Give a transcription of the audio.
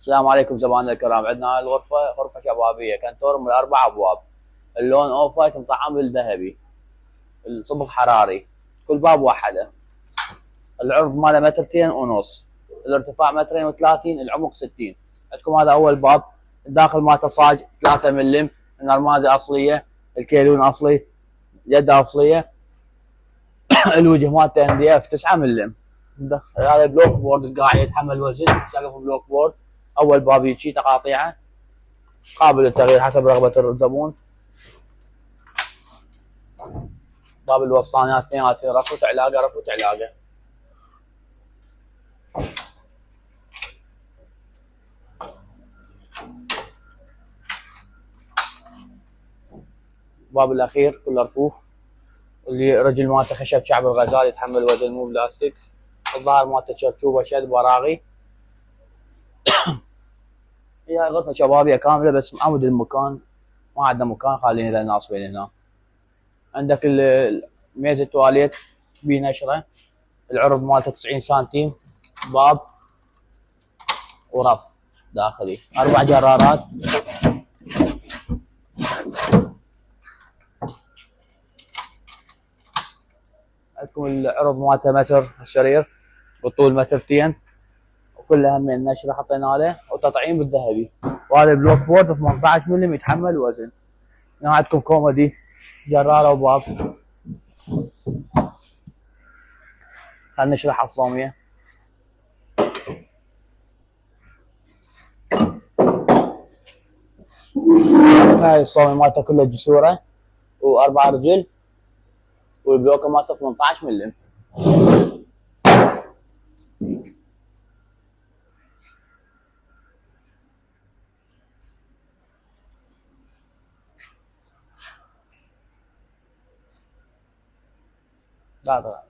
السلام عليكم زملائنا الكرام. عندنا هاي الغرفة غرفة شبابية كنتور من 4 أبواب. اللون أوف وايت مطعم بالذهبي. الصبغ حراري. كل باب واحدة. العرض ماله 2.5 متر. الارتفاع 2.30 متر. العمق 60. عندكم هذا أول باب. الداخل مالته صاج 3 ملم. النرمادة أصلية. الكيلون أصلي. يده أصلية. الوجه مالته MDF 9 ملم. هذا بلوك بورد قاعد يتحمل وزن. سقف بلوك بورد. أول باب يجي تقاطيعه قابل للتغيير حسب رغبة الزبون. باب الوسطانيات اثنيناتهم رفوت علاقه رفوت علاقه. الباب الاخير كله رفوف. اللي رجل مالته خشب شعب الغزال يتحمل وزن مو بلاستيك. الظهر مالته شرشوبه شد براغي. هي غرفه شبابيه كامله بس معود المكان. ما عندنا مكان خاليين للناس بين هنا. عندك ميزه تواليت بنشره. العرض مالته 90 سنتيم. باب ورف داخلي 4 جرارات. عندكم العرض مالته متر السرير والطول مترتين. وكلها من نشره حطينا له وتطعيم بالذهبي. وهذا بلوك بورد 18 ملم يتحمل وزن. هنا عندكم كومودي جراره وباب. خلينا نشرح الصوميه. هاي الصوميه مالته كلها جسوره و4 رجل. والبلوك مالته 18 ملم. لا